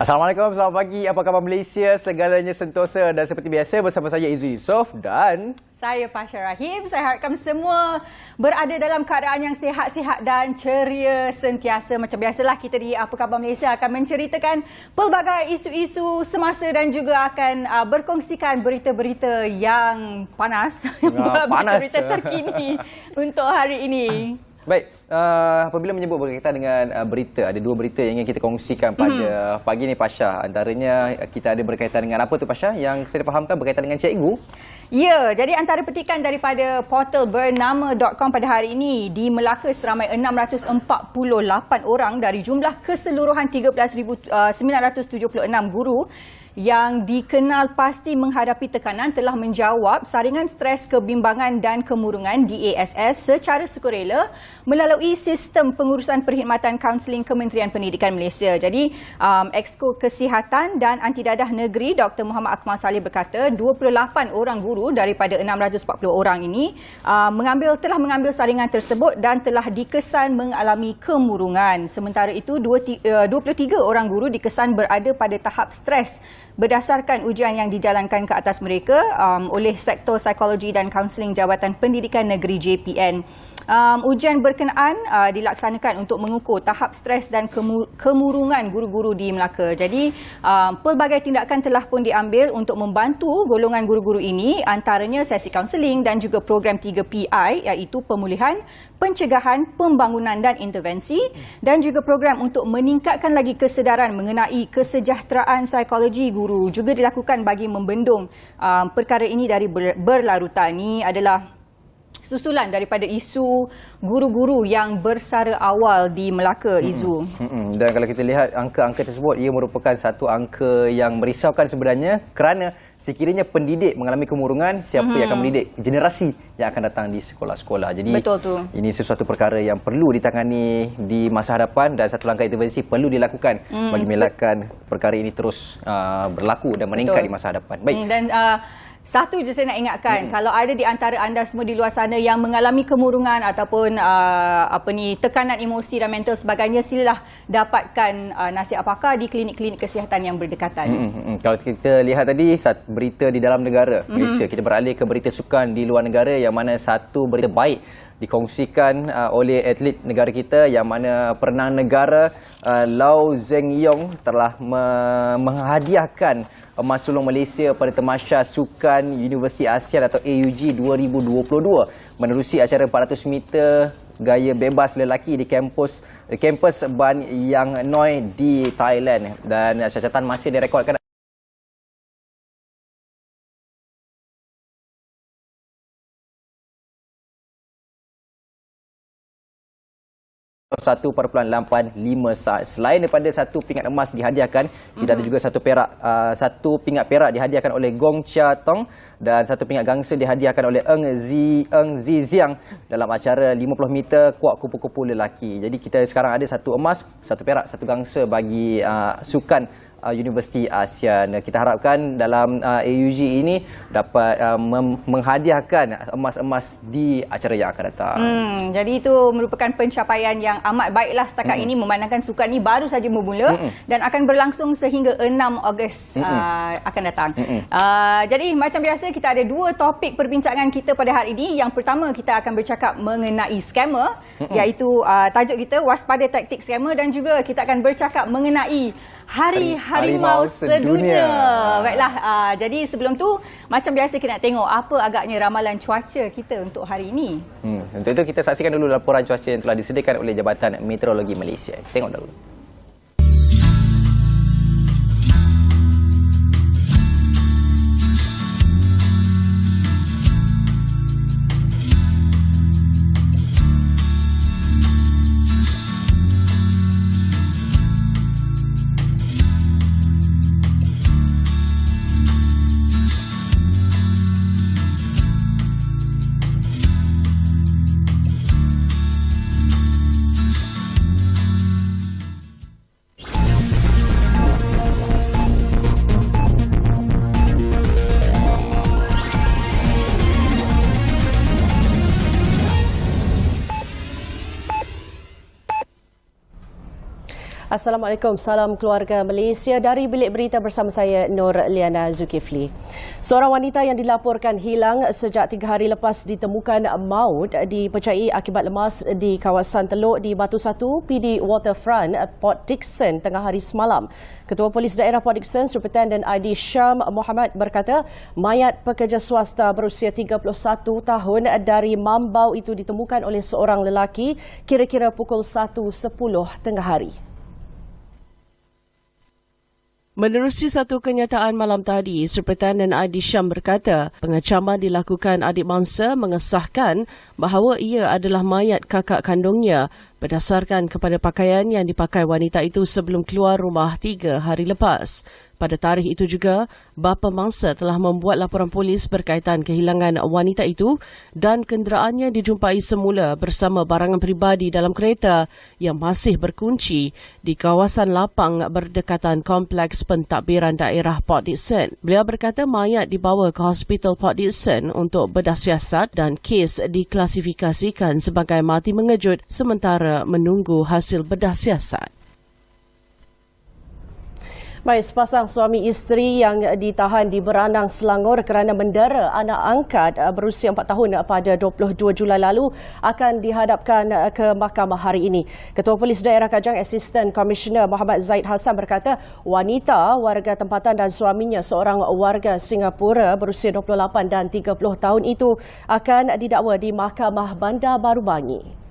Assalamualaikum, selamat pagi. Apa khabar Malaysia? Segalanya sentosa dan seperti biasa bersama saya Izu Yusof dan saya Pasha Rahim. Saya harapkan semua berada dalam keadaan yang sihat-sihat dan ceria sentiasa. Macam biasalah kita di Apa Khabar Malaysia akan menceritakan pelbagai isu-isu semasa dan juga akan berkongsikan berita-berita yang panas. Berita-berita terkini untuk hari ini. Baik, apabila menyebut berkaitan dengan berita, ada dua berita yang ingin kita kongsikan pada pagi ni Pasha. Antaranya kita ada berkaitan dengan apa tu Pasha yang saya fahamkan berkaitan dengan cikgu. Ya, jadi antara petikan daripada portal bernama.com pada hari ini, di Melaka seramai 648 orang dari jumlah keseluruhan 13,976 guru yang dikenal pasti menghadapi tekanan telah menjawab saringan stres kebimbangan dan kemurungan DASS secara sukarela melalui sistem pengurusan perkhidmatan kaunseling Kementerian Pendidikan Malaysia. Jadi, Exco Kesihatan dan Antidadah Negeri Dr. Muhammad Akmal Saleh berkata 28 orang guru daripada 640 orang ini telah mengambil saringan tersebut dan telah dikesan mengalami kemurungan. Sementara itu, 23 orang guru dikesan berada pada tahap stres berdasarkan ujian yang dijalankan ke atas mereka oleh Sektor Psikologi dan Kaunseling Jabatan Pendidikan Negeri JPN. Ujian berkenaan dilaksanakan untuk mengukur tahap stres dan kemurungan guru-guru di Melaka. Jadi, pelbagai tindakan telah pun diambil untuk membantu golongan guru-guru ini, antaranya sesi kaunseling dan juga program 3PI, iaitu pemulihan, pencegahan, pembangunan dan intervensi, dan juga program untuk meningkatkan lagi kesedaran mengenai kesejahteraan psikologi guru juga dilakukan bagi membendung perkara ini dari berlarutan. Ini adalah susulan daripada isu guru-guru yang bersara awal di Melaka, Izu. Dan kalau kita lihat angka-angka tersebut, ia merupakan satu angka yang merisaukan sebenarnya kerana sekiranya pendidik mengalami kemurungan, siapa yang akan mendidik generasi yang akan datang di sekolah-sekolah. Jadi betul tu. Ini sesuatu perkara yang perlu ditangani di masa hadapan dan satu langkah intervensi perlu dilakukan bagi melakkan perkara ini terus berlaku dan meningkat di masa hadapan. Baik. Dan satu je saya nak ingatkan, kalau ada di antara anda semua di luar sana yang mengalami kemurungan ataupun tekanan emosi dan mental sebagainya, silalah dapatkan nasihat pakar di klinik-klinik kesihatan yang berdekatan. Kalau kita lihat tadi berita di dalam negara Malaysia, kita beralih ke berita sukan di luar negara, yang mana satu berita baik dikongsikan oleh atlet negara kita, yang mana perenang negara Lau Zeng Yong telah menghadiahkan emas sulung Malaysia pada Tamasya Sukan Universiti ASEAN atau AUG 2022 menerusi acara 400 meter gaya bebas lelaki di kampus Ban Yang Noi di Thailand, dan catatan masih direkodkan 1.85 saat. Selain daripada satu pingat emas dihadiahkan, kita ada juga satu pingat perak dihadiahkan oleh Gong Chia Tong dan satu pingat gangsa dihadiahkan oleh Eng Zi Ziang dalam acara 50 meter kuak kupu-kupu lelaki. Jadi kita sekarang ada satu emas, satu perak, satu gangsa bagi sukan Universiti ASEAN. Kita harapkan dalam AUG ini dapat menghadiahkan emas-emas di acara yang akan datang. Jadi itu merupakan pencapaian yang amat baiklah setakat ini, memandangkan sukan ini baru saja bermula dan akan berlangsung sehingga 6 Ogos akan datang. Jadi macam biasa kita ada dua topik perbincangan kita pada hari ini. Yang pertama, kita akan bercakap mengenai scammer, iaitu tajuk kita waspada taktik scammer, dan juga kita akan bercakap mengenai Hari Harimau Sedunia. Baiklah, jadi sebelum tu macam biasa kita nak tengok apa agaknya ramalan cuaca kita untuk hari ini. Untuk itu kita saksikan dulu laporan cuaca yang telah disediakan oleh Jabatan Meteorologi Malaysia. Tengok dulu. Assalamualaikum, salam keluarga Malaysia. Dari Bilik Berita bersama saya Nur Liana Zulkifli. Seorang wanita yang dilaporkan hilang sejak 3 hari lepas ditemukan maut dipercayai akibat lemas di kawasan Teluk di Batu Satu, PD Waterfront, Port Dickson tengah hari semalam. Ketua Polis Daerah Port Dickson, Superintendent ID Syam Muhammad berkata mayat pekerja swasta berusia 31 tahun dari Mambau itu ditemukan oleh seorang lelaki kira-kira pukul 1.10 tengah hari. Menerusi satu kenyataan malam tadi, Superintendent ID Syam berkata pengecaman dilakukan adik mangsa mengesahkan bahawa ia adalah mayat kakak kandungnya berdasarkan kepada pakaian yang dipakai wanita itu sebelum keluar rumah 3 hari lepas. Pada tarikh itu juga, bapa mangsa telah membuat laporan polis berkaitan kehilangan wanita itu dan kenderaannya dijumpai semula bersama barangan peribadi dalam kereta yang masih berkunci di kawasan lapang berdekatan Kompleks Pentadbiran Daerah Port Dickson. Beliau berkata mayat dibawa ke Hospital Port Dickson untuk bedah siasat dan kes diklasifikasikan sebagai mati mengejut sementara menunggu hasil bedah siasat. Baik, sepasang suami isteri yang ditahan di Beranang, Selangor kerana mendera anak angkat berusia 4 tahun pada 22 Julai lalu akan dihadapkan ke mahkamah hari ini. Ketua Polis Daerah Kajang Assistant Commissioner Muhammad Zaid Hassan berkata wanita warga tempatan dan suaminya seorang warga Singapura berusia 28 dan 30 tahun itu akan didakwa di Mahkamah Bandar Baru Bangi.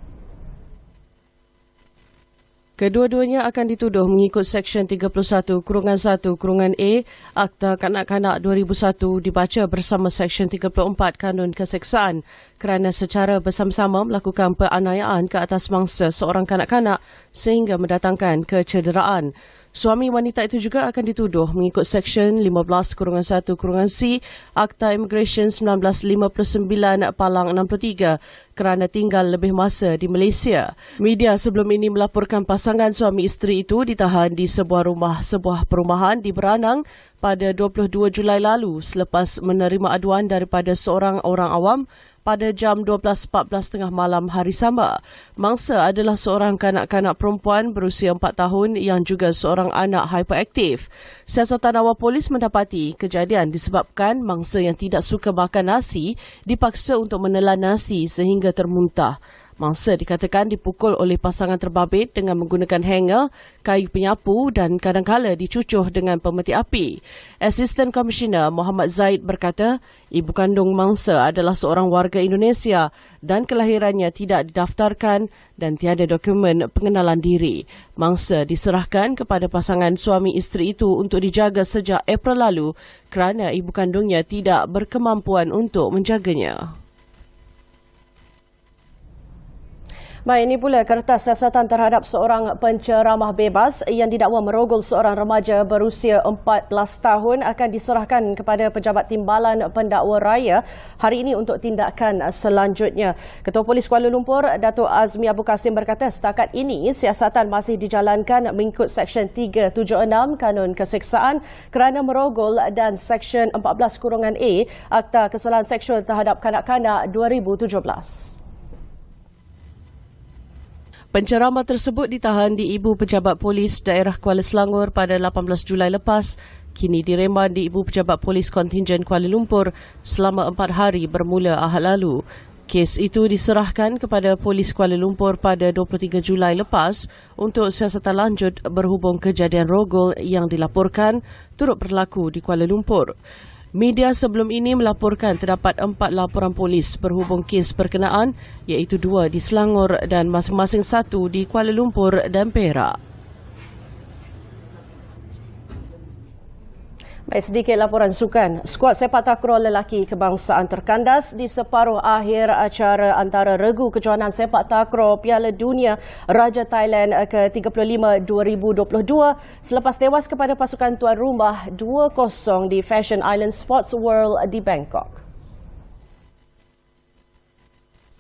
Kedua-duanya akan dituduh mengikut Seksyen 31(1)(a) Akta Kanak-Kanak 2001 dibaca bersama Seksyen 34 Kanun Keseksaan kerana secara bersama-sama melakukan penganiayaan ke atas mangsa seorang kanak-kanak sehingga mendatangkan kecederaan. Suami wanita itu juga akan dituduh mengikut Seksyen 15(1)(c) Akta Immigration 1959 Palang 63 kerana tinggal lebih masa di Malaysia. Media sebelum ini melaporkan pasangan suami isteri itu ditahan di sebuah perumahan di Beranang pada 22 Julai lalu selepas menerima aduan daripada seorang orang awam pada jam 12.14 tengah malam hari sama. Mangsa adalah seorang kanak-kanak perempuan berusia 4 tahun yang juga seorang anak hyperaktif. Siasatan awal polis mendapati kejadian disebabkan mangsa yang tidak suka makan nasi dipaksa untuk menelan nasi sehingga termuntah. Mangsa dikatakan dipukul oleh pasangan terbabit dengan menggunakan hanger, kayu penyapu dan kadang-kala dicucuh dengan pemeti api. Assistant Commissioner Muhammad Zaid berkata, ibu kandung mangsa adalah seorang warga Indonesia dan kelahirannya tidak didaftarkan dan tiada dokumen pengenalan diri. Mangsa diserahkan kepada pasangan suami isteri itu untuk dijaga sejak April lalu kerana ibu kandungnya tidak berkemampuan untuk menjaganya. Baik, ini pula kertas siasatan terhadap seorang penceramah bebas yang didakwa merogol seorang remaja berusia 14 tahun akan diserahkan kepada Pejabat Timbalan Pendakwa Raya hari ini untuk tindakan selanjutnya. Ketua Polis Kuala Lumpur, Datuk Azmi Abu Kasim berkata setakat ini siasatan masih dijalankan mengikut Seksyen 376 Kanun Keseksaan kerana merogol dan Seksyen 14(a) Akta Kesalahan Seksual terhadap Kanak-Kanak 2017. Penceramah tersebut ditahan di Ibu Pejabat Polis Daerah Kuala Selangor pada 18 Julai lepas. Kini direman di Ibu Pejabat Polis Kontingen Kuala Lumpur selama 4 hari bermula Ahad lalu. Kes itu diserahkan kepada Polis Kuala Lumpur pada 23 Julai lepas untuk siasatan lanjut berhubung kejadian rogol yang dilaporkan turut berlaku di Kuala Lumpur. Media sebelum ini melaporkan terdapat 4 laporan polis berhubung kes berkenaan iaitu 2 di Selangor dan masing-masing 1 di Kuala Lumpur dan Perak. Baik, sedikit laporan sukan. Skuad sepak takraw lelaki kebangsaan terkandas di separuh akhir acara antara regu kejohanan sepak takraw Piala Dunia Raja Thailand ke-35 2022 selepas tewas kepada pasukan tuan rumah 2-0 di Fashion Island Sports World di Bangkok.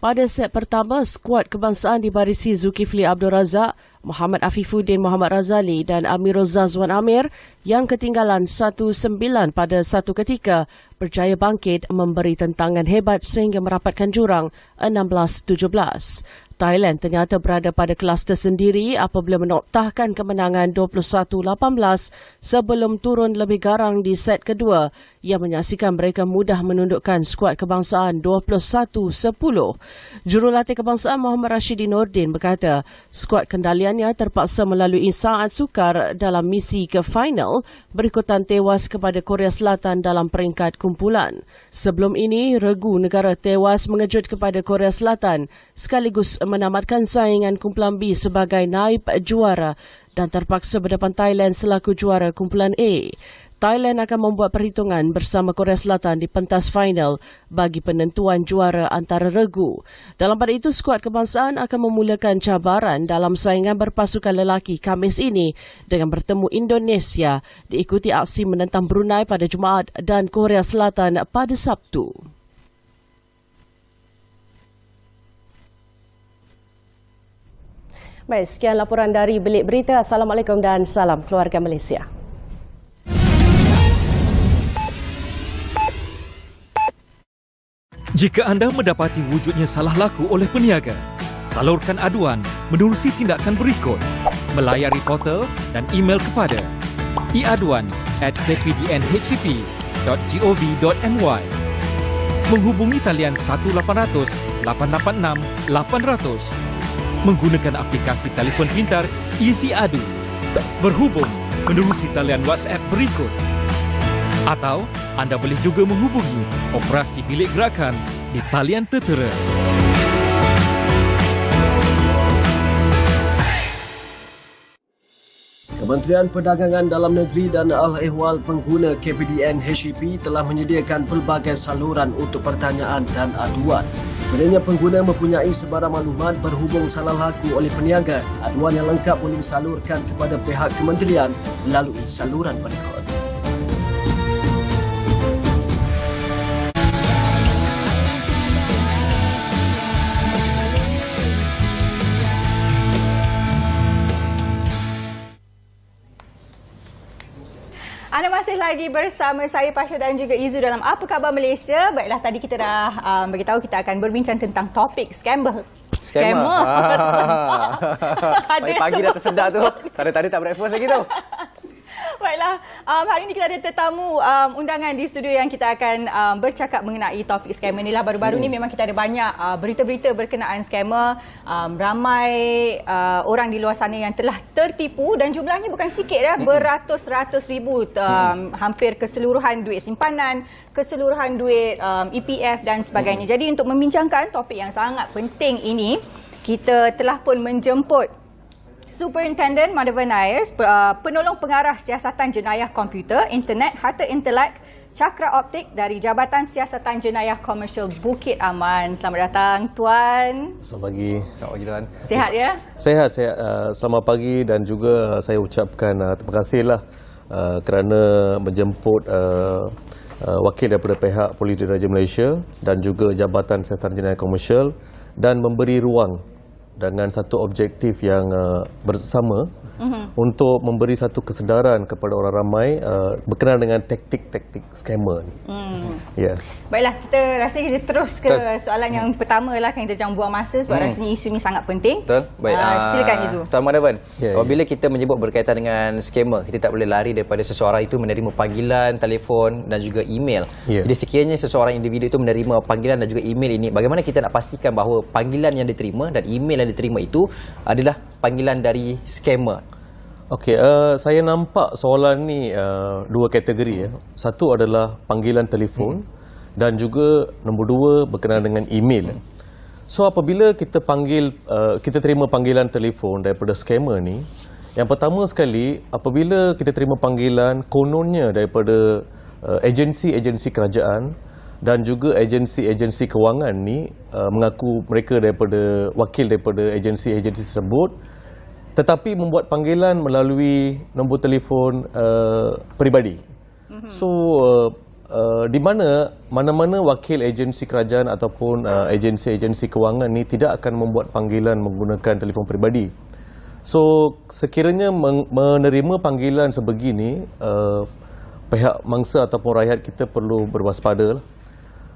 Pada set pertama, skuad kebangsaan dibarisi Zulkifli Abdul Razak, Muhammad Afifuddin Muhammad Razali dan Amirul Zazwan Amir yang ketinggalan 1-9 pada satu ketika berjaya bangkit memberi tentangan hebat sehingga merapatkan jurang 16-17. Thailand ternyata berada pada kelas tersendiri apabila menoktahkan kemenangan 21-18 sebelum turun lebih garang di set kedua yang menyaksikan mereka mudah menundukkan skuad kebangsaan 21-10. Jurulatih kebangsaan Muhammad Rashidi Nordin berkata skuad kendaliannya terpaksa melalui saat sukar dalam misi ke final berikutan tewas kepada Korea Selatan dalam peringkat kumpulan. Sebelum ini, regu negara tewas mengejut kepada Korea Selatan sekaligus menamatkan saingan kumpulan B sebagai naib juara dan terpaksa berdepan Thailand selaku juara kumpulan A. Thailand akan membuat perhitungan bersama Korea Selatan di pentas final bagi penentuan juara antara regu. Dalam pada itu, skuad kebangsaan akan memulakan cabaran dalam saingan berpasukan lelaki Khamis ini dengan bertemu Indonesia diikuti aksi menentang Brunei pada Jumaat dan Korea Selatan pada Sabtu. Baik, sekian laporan dari Bilik Berita. Assalamualaikum dan salam keluarga Malaysia. Jika anda mendapati wujudnya salah laku oleh peniaga, salurkan aduan menerusi tindakan berikut. Melayari portal dan email kepada iaduan@kpdnhcp.gov.my. Menghubungi talian 1800 886 800. Menggunakan aplikasi telefon pintar Easy Adu. Berhubung menerusi talian WhatsApp berikut. Atau anda boleh juga menghubungi operasi bilik gerakan di talian tertera. Kementerian Perdagangan Dalam Negeri dan Al-Ehwal Pengguna KPDN HCP telah menyediakan pelbagai saluran untuk pertanyaan dan aduan. Sekiranya pengguna mempunyai sebarang maklumat berhubung salah laku oleh peniaga, aduan yang lengkap boleh disalurkan kepada pihak kementerian melalui saluran berikut. Anda masih lagi bersama saya Pasha dan juga Izu dalam Apa Khabar Malaysia. Baiklah, tadi kita dah beritahu kita akan berbincang tentang topik scammer. Pagi dah tersedak tu. Tadi tak breakfast lagi tu. Baiklah, hari ini kita ada tetamu undangan di studio yang kita akan bercakap mengenai topik scammer ni lah. Baru-baru ni memang kita ada banyak berita-berita berkenaan scammer. Ramai orang di luar sana yang telah tertipu dan jumlahnya bukan sikit dah, beratus-ratus ribu. Hampir keseluruhan duit simpanan, keseluruhan duit EPF dan sebagainya. Jadi untuk membincangkan topik yang sangat penting ini, kita telah pun menjemput Superintendent Madhavan Nair, penolong pengarah siasatan jenayah komputer, internet, harta intelek, Cakra Optik dari Jabatan Siasatan Jenayah Komersial Bukit Aman. Selamat datang, Tuan. Selamat pagi. Selamat pagi, Tuan. Sihat ya? Sehat. Selamat pagi dan juga saya ucapkan terima kasihlah kerana menjemput wakil daripada pihak Polis Diraja Malaysia dan juga Jabatan Siasatan Jenayah Komersial dan memberi ruang dengan satu objektif yang bersama untuk memberi satu kesedaran kepada orang ramai berkenaan dengan taktik-taktik scammer ni. Yeah. Baiklah, kita rasa kita terus ke soalan yang pertama lah, kan kita jangan buang masa sebab rasanya isu ni sangat penting. Betul. Baik. Silakan Izu. Tuan Madhavan, Ya. apabila kita menyebut berkaitan dengan scammer, kita tak boleh lari daripada seseorang itu menerima panggilan, telefon dan juga email. Ya. Jadi sekiranya seseorang individu itu menerima panggilan dan juga email ini, bagaimana kita nak pastikan bahawa panggilan yang diterima dan email yang diterima itu adalah panggilan dari scammer? Okey, saya nampak soalan ni dua kategori ya. Satu adalah panggilan telefon dan juga nombor dua berkenaan dengan email. So apabila kita kita terima panggilan telefon daripada scammer ni, yang pertama sekali apabila kita terima panggilan kononnya daripada agensi-agensi kerajaan dan juga agensi-agensi kewangan ni mengaku mereka daripada wakil daripada agensi-agensi tersebut, tetapi membuat panggilan melalui nombor telefon peribadi. So di mana-mana wakil agensi kerajaan ataupun agensi-agensi kewangan ni tidak akan membuat panggilan menggunakan telefon peribadi. So sekiranya menerima panggilan sebegini, pihak mangsa ataupun rakyat kita perlu berwaspada.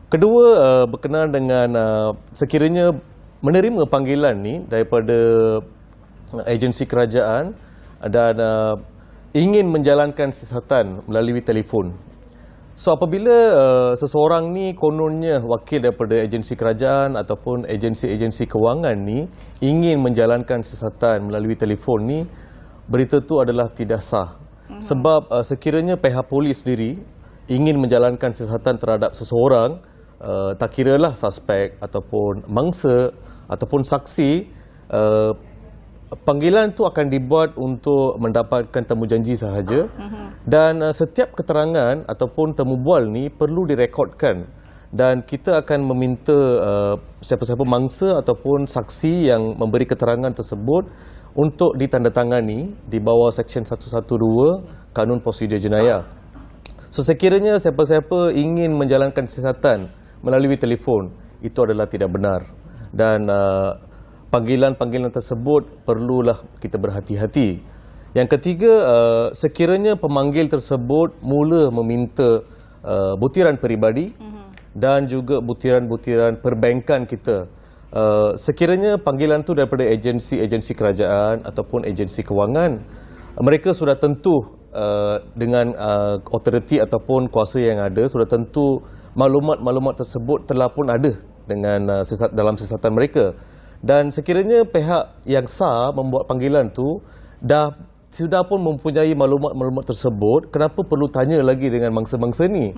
Kedua, berkenaan dengan sekiranya menerima panggilan ni daripada agensi kerajaan dan ingin menjalankan siasatan melalui telefon. So apabila seseorang ni kononnya wakil daripada agensi kerajaan ataupun agensi-agensi kewangan ni ingin menjalankan siasatan melalui telefon ni, berita tu adalah tidak sah. Sebab sekiranya pihak polis sendiri ingin menjalankan siasatan terhadap seseorang, tak kiralah suspek ataupun mangsa ataupun saksi, panggilan tu akan dibuat untuk mendapatkan temujanji sahaja. Dan setiap keterangan ataupun temu bual ni perlu direkodkan, dan kita akan meminta siapa-siapa mangsa ataupun saksi yang memberi keterangan tersebut untuk ditandatangani di bawah Seksyen 112 Kanun Prosedur Jenayah. So sekiranya siapa-siapa ingin menjalankan siasatan melalui telefon, itu adalah tidak benar, dan panggilan-panggilan tersebut perlulah kita berhati-hati. Yang ketiga, sekiranya pemanggil tersebut mula meminta butiran peribadi dan juga butiran-butiran perbankan kita, sekiranya panggilan itu daripada agensi-agensi kerajaan ataupun agensi kewangan, mereka sudah tentu dengan authority ataupun kuasa yang ada, sudah tentu maklumat-maklumat tersebut telah pun ada dengan dalam siasatan mereka. Dan sekiranya pihak yang sah membuat panggilan tu sudah pun mempunyai maklumat-maklumat tersebut, kenapa perlu tanya lagi dengan mangsa-mangsa ni?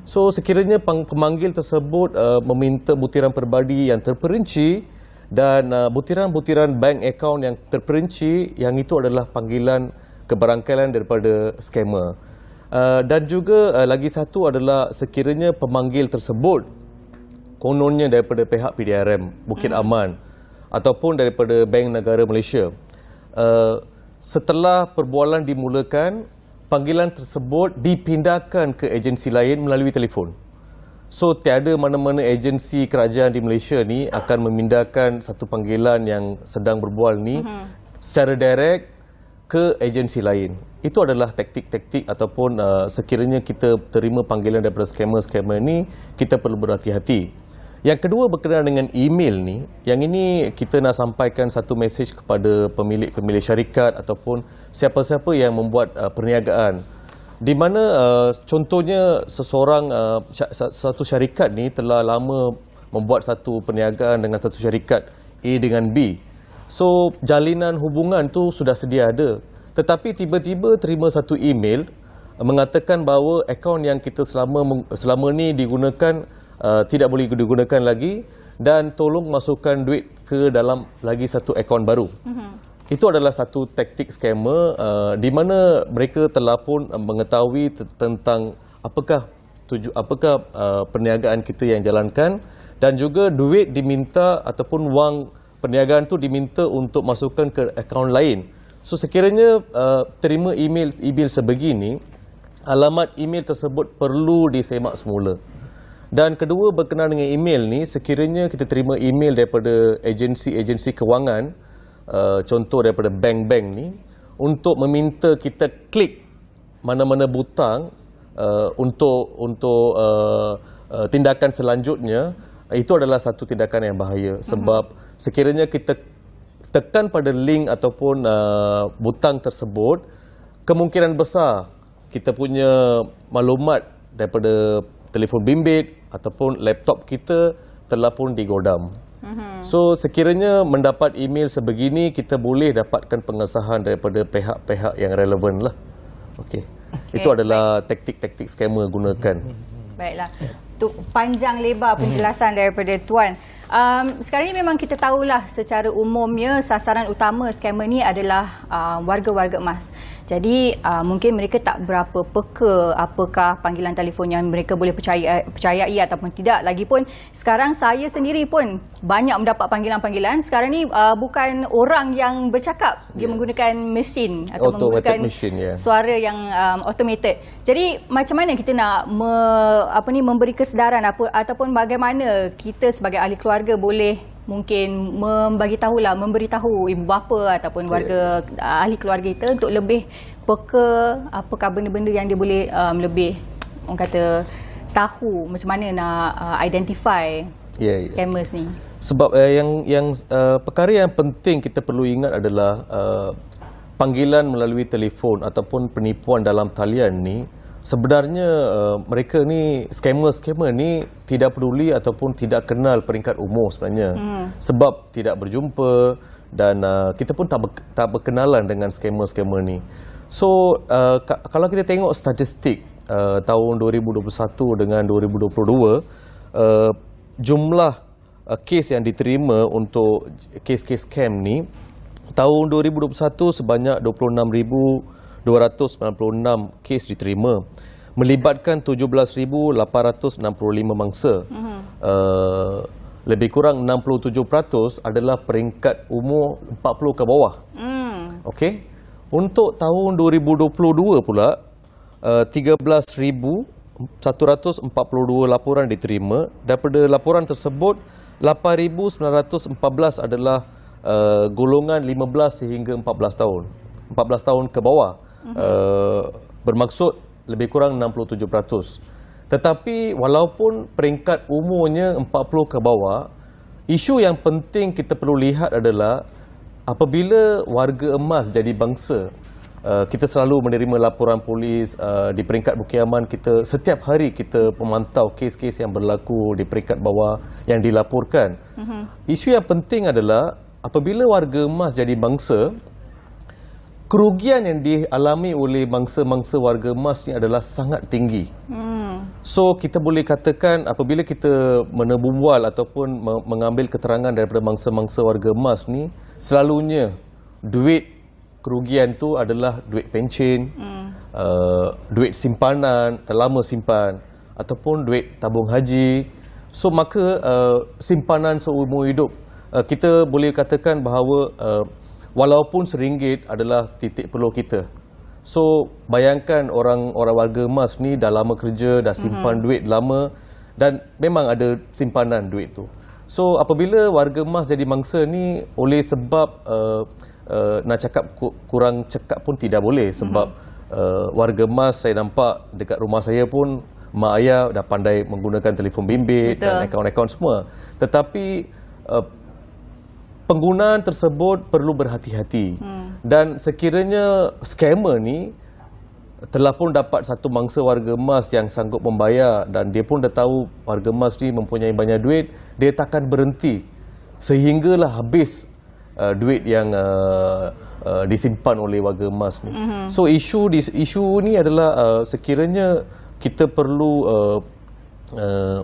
So sekiranya pemanggil tersebut meminta butiran peribadi yang terperinci dan butiran-butiran bank account yang terperinci, yang itu adalah panggilan keberangkaian daripada skamer. Dan juga lagi satu adalah sekiranya pemanggil tersebut kononnya daripada pihak PDRM Bukit Aman ataupun daripada Bank Negara Malaysia. Setelah perbualan dimulakan, panggilan tersebut dipindahkan ke agensi lain melalui telefon. So tiada mana-mana agensi kerajaan di Malaysia ni akan memindahkan satu panggilan yang sedang berbual ni secara direct ke agensi lain. Itu adalah taktik-taktik ataupun sekiranya kita terima panggilan daripada skamer-skamer ni, kita perlu berhati-hati. Yang kedua, berkenaan dengan email ni, yang ini kita nak sampaikan satu mesej kepada pemilik-pemilik syarikat ataupun siapa-siapa yang membuat perniagaan. Di mana contohnya satu syarikat ni telah lama membuat satu perniagaan dengan satu syarikat A dengan B. So jalinan hubungan tu sudah sedia ada. Tetapi tiba-tiba terima satu email mengatakan bahawa akaun yang kita selama ni digunakan tidak boleh digunakan lagi, dan tolong masukkan duit ke dalam lagi satu akaun baru. Itu adalah satu taktik skamer di mana mereka telah pun mengetahui tentang apakah perniagaan kita yang jalankan, dan juga duit diminta ataupun wang perniagaan tu diminta untuk masukkan ke akaun lain. So sekiranya terima email sebegini, alamat email tersebut perlu disemak semula. Dan kedua, berkenaan dengan email ni, sekiranya kita terima email daripada agensi-agensi kewangan, contoh daripada bank-bank ni, untuk meminta kita klik mana-mana butang untuk tindakan selanjutnya, itu adalah satu tindakan yang bahaya. Sebab sekiranya kita tekan pada link ataupun butang tersebut, kemungkinan besar kita punya maklumat daripada telefon bimbit ataupun laptop kita telah pun digodam. So sekiranya mendapat email sebegini, kita boleh dapatkan pengesahan daripada pihak-pihak yang relevan lah. Okey. Itu adalah taktik-taktik skamer gunakan. Baiklah. Tu panjang lebar penjelasan daripada Tuan. Sekarang ni memang kita tahulah secara umumnya sasaran utama skamer ni adalah warga-warga emas. Jadi mungkin mereka tak berapa peka apakah panggilan telefon yang mereka boleh percayai ataupun tidak. Lagipun sekarang saya sendiri pun banyak mendapat panggilan-panggilan. Sekarang ni bukan orang yang bercakap, dia menggunakan mesin atau menggunakan machine, suara yang automated. Jadi macam mana kita nak memberi kesedaran ataupun bagaimana kita sebagai ahli keluarga boleh mungkin memberitahu ibu bapa ataupun warga ahli keluarga kita untuk lebih peka apakah benda-benda yang dia boleh lebih orang kata tahu macam mana nak identify scammers ni. Sebab perkara yang penting kita perlu ingat adalah panggilan melalui telefon ataupun penipuan dalam talian ni sebenarnya mereka ni scammer ni tidak peduli ataupun tidak kenal peringkat umur sebenarnya. Sebab tidak berjumpa dan kita pun tak berkenalan dengan scammer ni. So kalau kita tengok statistik tahun 2021 dengan 2022, jumlah kes yang diterima untuk kes-kes scam ni tahun 2021 sebanyak 26,296 kes diterima, melibatkan 17,865 mangsa. Lebih kurang 67% adalah peringkat umur 40 ke bawah. Okey. Untuk tahun 2022 pula 13,142 laporan diterima. Daripada laporan tersebut 8,914 adalah golongan 15 sehingga 14 tahun. 14 tahun ke bawah. Bermaksud lebih kurang 67%. Tetapi walaupun peringkat umurnya 40 ke bawah, isu yang penting kita perlu lihat adalah apabila warga emas jadi bangsa, kita selalu menerima laporan polis di peringkat Bukiaman. Kita setiap hari kita memantau kes-kes yang berlaku di peringkat bawah yang dilaporkan. Isu yang penting adalah apabila warga emas jadi bangsa, kerugian yang dialami oleh mangsa-mangsa warga emas ni adalah sangat tinggi. So kita boleh katakan apabila kita menebual ataupun mengambil keterangan daripada mangsa-mangsa warga emas ni, selalunya duit kerugian tu adalah duit pencen, duit simpanan, lama simpan, ataupun duit tabung haji. So maka simpanan seumur hidup, kita boleh katakan bahawa walaupun RM1 adalah titik peluh kita. So bayangkan orang warga emas ni dah lama kerja, dah simpan duit lama dan memang ada simpanan duit tu. So apabila warga emas jadi mangsa ni, oleh sebab nak cakap kurang cekap pun tidak boleh. Sebab warga emas saya nampak dekat rumah saya pun mak ayah dah pandai menggunakan telefon bimbit dan akaun-akaun semua. Tetapi penggunaan tersebut perlu berhati-hati. Dan sekiranya scammer ni telah pun dapat satu mangsa warga emas yang sanggup membayar dan dia pun dah tahu warga emas ni mempunyai banyak duit, dia takkan berhenti sehinggalah habis duit yang disimpan oleh warga emas ni. So isu ni adalah sekiranya kita perlu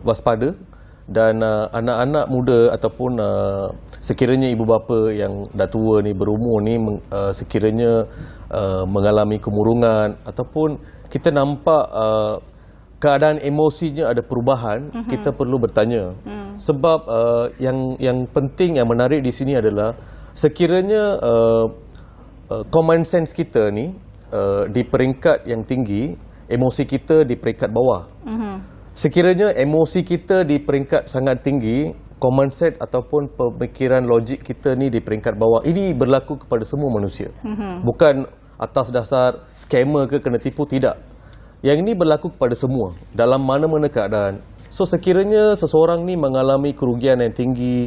waspada dan anak-anak muda ataupun sekiranya ibu bapa yang dah tua ni, berumur ni, sekiranya mengalami kemurungan ataupun kita nampak keadaan emosinya ada perubahan, kita perlu bertanya. Sebab yang penting, yang menarik di sini adalah sekiranya common sense kita ni di peringkat yang tinggi, emosi kita di peringkat bawah. Sekiranya emosi kita di peringkat sangat tinggi, common sense ataupun pemikiran logik kita ni di peringkat bawah. Ini berlaku kepada semua manusia. Bukan atas dasar scammer ke kena tipu, tidak. Yang ini berlaku kepada semua dalam mana-mana keadaan. So sekiranya seseorang ni mengalami kerugian yang tinggi,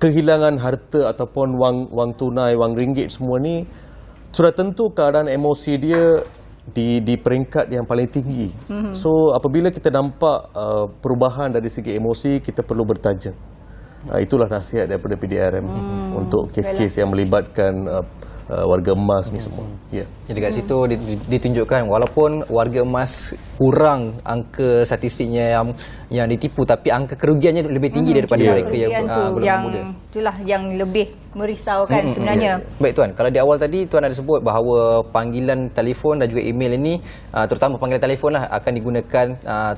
kehilangan harta ataupun wang tunai, wang ringgit semua ni, sudah tentu keadaan emosi dia di peringkat yang paling tinggi. So apabila kita nampak perubahan dari segi emosi, kita perlu bertanya. Itulah nasihat daripada PDRM untuk kes-kes yang melibatkan warga emas ni semua. Jadi kat situ ditunjukkan walaupun warga emas kurang angka statistiknya yang ditipu, tapi angka kerugiannya lebih tinggi daripada mereka yang golongan muda. Itulah yang lebih merisaukan sebenarnya. Baik Tuan, kalau di awal tadi Tuan ada sebut bahawa panggilan telefon dan juga email ini, terutama panggilan telefon lah, akan digunakan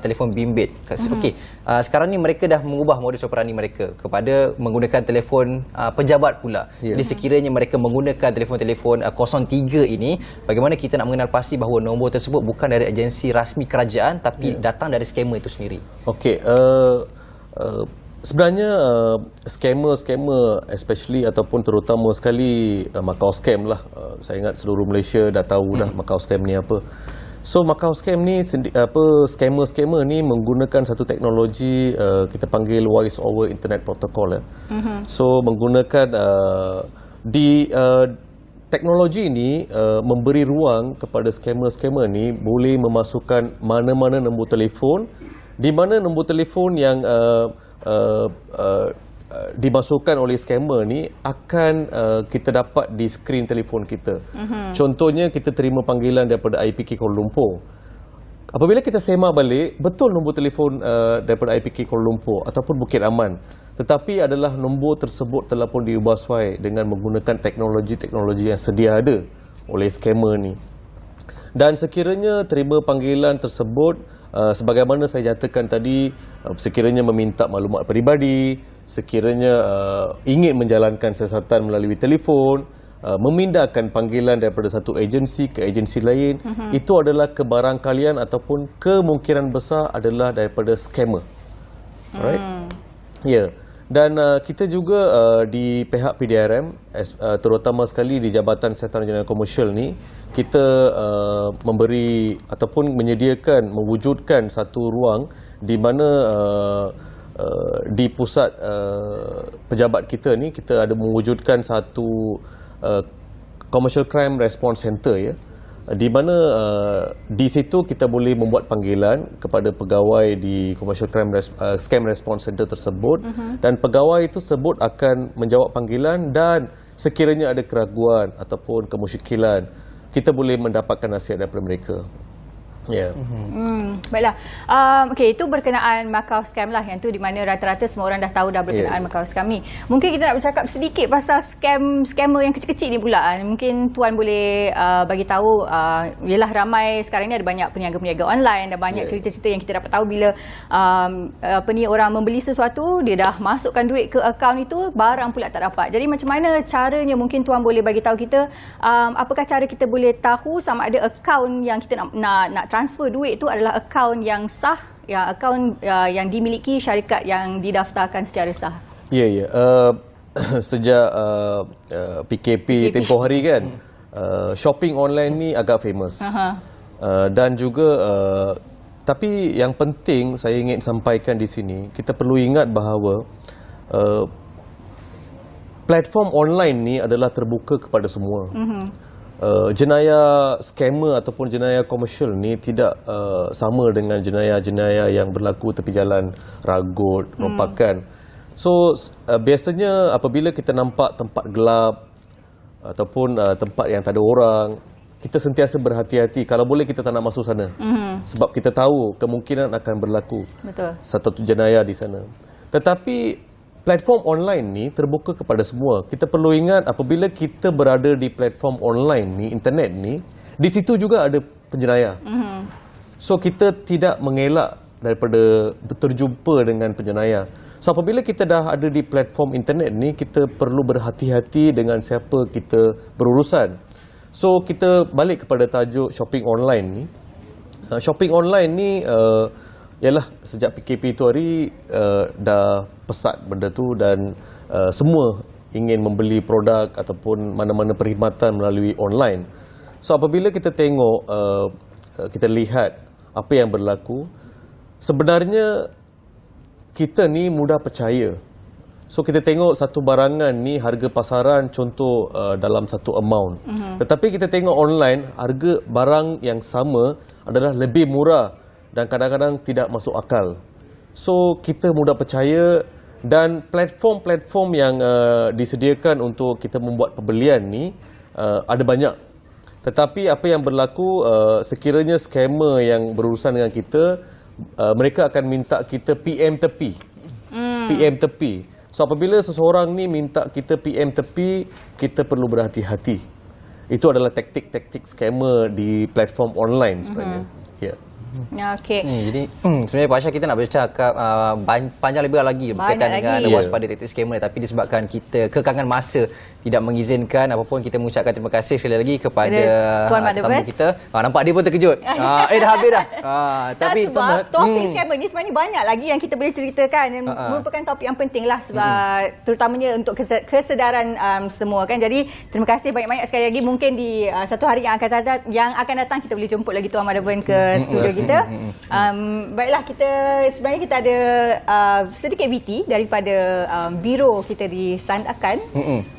telefon bimbit. Okey, sekarang ni mereka dah mengubah modus operandi mereka kepada menggunakan telefon pejabat pula. Jadi sekiranya mereka menggunakan telefon 03 ini, bagaimana kita nak mengenal pasti bahawa nombor tersebut bukan dari agensi rasmi kerajaan tapi datang dari scammer itu sendiri? Okey, Sebenarnya scammer especially ataupun terutama sekali Macau scam lah. Saya ingat seluruh Malaysia dah tahu dah Macau scam ni apa. So Macau scam ni scammer ni menggunakan satu teknologi kita panggil voice over internet protocol ya. So menggunakan teknologi ini memberi ruang kepada scammer ni boleh memasukkan mana-mana nombor telefon, di mana nombor telefon yang dimasukkan oleh scammer ni akan kita dapat di skrin telefon kita. Contohnya kita terima panggilan daripada IPK Kuala Lumpur. Apabila kita semak balik, betul nombor telefon daripada IPK Kuala Lumpur ataupun Bukit Aman, tetapi adalah nombor tersebut telah pun diubah suai dengan menggunakan teknologi-teknologi yang sedia ada oleh scammer ni. Dan sekiranya terima panggilan tersebut, sebagaimana saya nyatakan tadi, sekiranya meminta maklumat peribadi, sekiranya ingin menjalankan siasatan melalui telefon, memindahkan panggilan daripada satu agensi ke agensi lain, itu adalah kebarangkalian ataupun kemungkinan besar adalah daripada scammer. Alright? Ya. Dan kita juga di pihak PDRM, terutama sekali di Jabatan Siasatan Jenayah Komersial ni, kita memberi ataupun mewujudkan satu ruang di mana di pusat pejabat kita ni, kita ada mewujudkan satu Commercial Crime Response Center ya, di mana di situ kita boleh membuat panggilan kepada pegawai di Commercial Crime Scam Response Center tersebut, dan pegawai itu tersebut akan menjawab panggilan, dan sekiranya ada keraguan ataupun kemusyikilan, kita boleh mendapatkan nasihat daripada mereka. Ya. Baiklah. Okey, itu berkenaan Macau scam lah, yang tu di mana rata-rata semua orang dah tahu dah berkenaan Macau scam ni. Mungkin kita nak bercakap sedikit pasal scammer yang kecil-kecil ni pula. Mungkin tuan boleh bagi tahu, ialah ramai sekarang ni ada banyak peniaga-peniaga online, dan banyak cerita-cerita yang kita dapat tahu bila orang membeli sesuatu, dia dah masukkan duit ke akaun itu, barang pula tak dapat. Jadi macam mana caranya, mungkin tuan boleh bagi tahu kita, apakah cara kita boleh tahu sama ada akaun yang kita nak transfer duit itu adalah akaun yang sah, akaun yang dimiliki syarikat yang didaftarkan secara sah. Ya. Sejak PKP tempoh hari kan, shopping online ni agak famous. Dan juga tapi yang penting saya ingin sampaikan di sini, kita perlu ingat bahawa platform online ni adalah terbuka kepada semua. Jenayah scammer ataupun jenayah komersial ni tidak sama dengan jenayah-jenayah yang berlaku tepi jalan, ragut, rompakan. So biasanya apabila kita nampak tempat gelap ataupun tempat yang tak ada orang, kita sentiasa berhati-hati. Kalau boleh kita tak nak masuk sana. Sebab kita tahu kemungkinan akan berlaku satu jenayah di sana. Tetapi platform online ni terbuka kepada semua. Kita perlu ingat, apabila kita berada di platform online ni, internet ni, di situ juga ada penjenayah. So kita tidak mengelak daripada berjumpa dengan penjenayah. So apabila kita dah ada di platform internet ni, kita perlu berhati-hati dengan siapa kita berurusan. So kita balik kepada tajuk shopping online ni. Shopping online ni ialah sejak PKP itu hari dah pesat benda tu, dan semua ingin membeli produk ataupun mana-mana perkhidmatan melalui online. So apabila kita tengok, kita lihat apa yang berlaku, sebenarnya kita ni mudah percaya. So kita tengok satu barangan ni harga pasaran contoh dalam satu amount. Tetapi kita tengok online, harga barang yang sama adalah lebih murah dan kadang-kadang tidak masuk akal. So kita mudah percaya, dan platform-platform yang disediakan untuk kita membuat pembelian ni ada banyak. Tetapi apa yang berlaku, sekiranya scammer yang berurusan dengan kita, mereka akan minta kita PM tepi. PM tepi. So apabila seseorang ni minta kita PM tepi, kita perlu berhati-hati. Itu adalah taktik-taktik scammer di platform online sebenarnya. Ya. Okey. Jadi sebenarnya Pasha, kita nak bercakap panjang lebar lagi berkaitan dengan lagi. waspada detektif scammer, tapi disebabkan kita kekangan masa tidak mengizinkan apapun, kita mengucapkan terima kasih sekali lagi kepada Tuan tetamu kita. Nampak dia pun terkejut. Dah habis dah. Tapi sebab topik scammer ni sebenarnya banyak lagi yang kita boleh ceritakan, dan merupakan topik yang penting lah sebab terutamanya untuk kesedaran semua kan. Jadi terima kasih banyak-banyak sekali lagi. Mungkin di satu hari yang akan datang kita boleh jemput lagi Tuan Madhavan ke studio kita. Baiklah, sebenarnya kita ada sedikit VT daripada biro kita di Sandakan.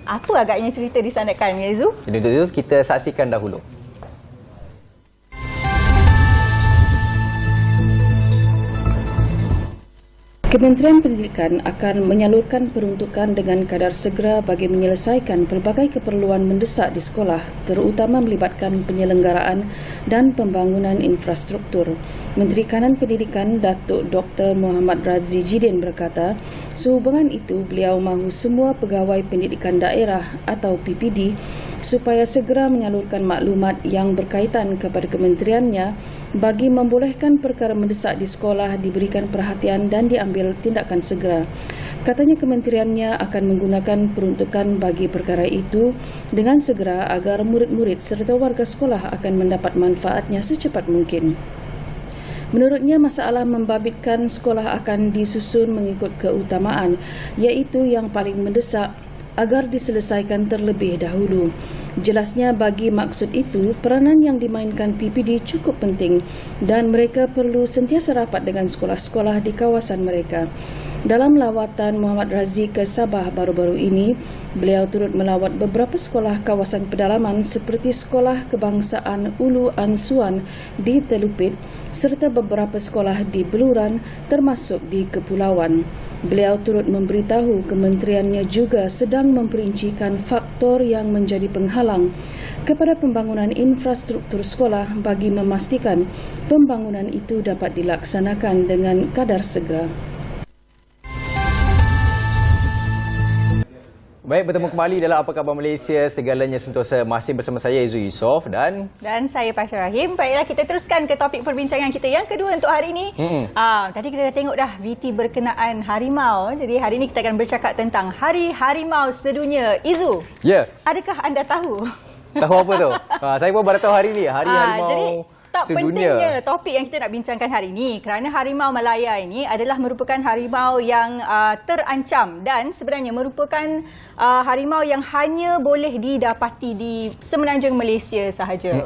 Apa agaknya cerita di Sandakan, Yazu? Jadi untuk itu kita saksikan dahulu. Kementerian Pendidikan akan menyalurkan peruntukan dengan kadar segera bagi menyelesaikan pelbagai keperluan mendesak di sekolah, terutama melibatkan penyelenggaraan dan pembangunan infrastruktur. Menteri Kanan Pendidikan Datuk Dr. Muhammad Razi Jidin berkata, sehubungan itu beliau mahu semua pegawai pendidikan daerah atau PPD supaya segera menyalurkan maklumat yang berkaitan kepada kementeriannya bagi membolehkan perkara mendesak di sekolah diberikan perhatian dan diambil tindakan segera. Katanya kementeriannya akan menggunakan peruntukan bagi perkara itu dengan segera agar murid-murid serta warga sekolah akan mendapat manfaatnya secepat mungkin. Menurutnya, masalah membabitkan sekolah akan disusun mengikut keutamaan, iaitu yang paling mendesak agar diselesaikan terlebih dahulu. Jelasnya bagi maksud itu, peranan yang dimainkan PPD cukup penting dan mereka perlu sentiasa rapat dengan sekolah-sekolah di kawasan mereka. Dalam lawatan Muhammad Razi ke Sabah baru-baru ini, beliau turut melawat beberapa sekolah kawasan pedalaman seperti Sekolah Kebangsaan Ulu Ansuan di Telupit serta beberapa sekolah di Beluran termasuk di Kepulauan. Beliau turut memberitahu kementeriannya juga sedang memperincikan faktor yang menjadi penghalang kepada pembangunan infrastruktur sekolah bagi memastikan pembangunan itu dapat dilaksanakan dengan kadar segera. Baik, bertemu kembali dalam Apa Khabar Malaysia, segalanya sentosa. Masih bersama saya Izzu Yusof dan saya Pasha Rahim. Baiklah, kita teruskan ke topik perbincangan kita yang kedua untuk hari ini. Tadi kita dah tengok dah VT berkenaan harimau. Jadi hari ini kita akan bercakap tentang Hari Harimau Sedunia. Izzu, adakah anda tahu? Tahu apa tu? Saya pun baru tahu hari ni, Hari Harimau jadi, tak Sedunia. Pentingnya topik yang kita nak bincangkan hari ini kerana harimau Malaya ini adalah merupakan harimau yang terancam dan sebenarnya merupakan harimau yang hanya boleh didapati di semenanjung Malaysia sahaja.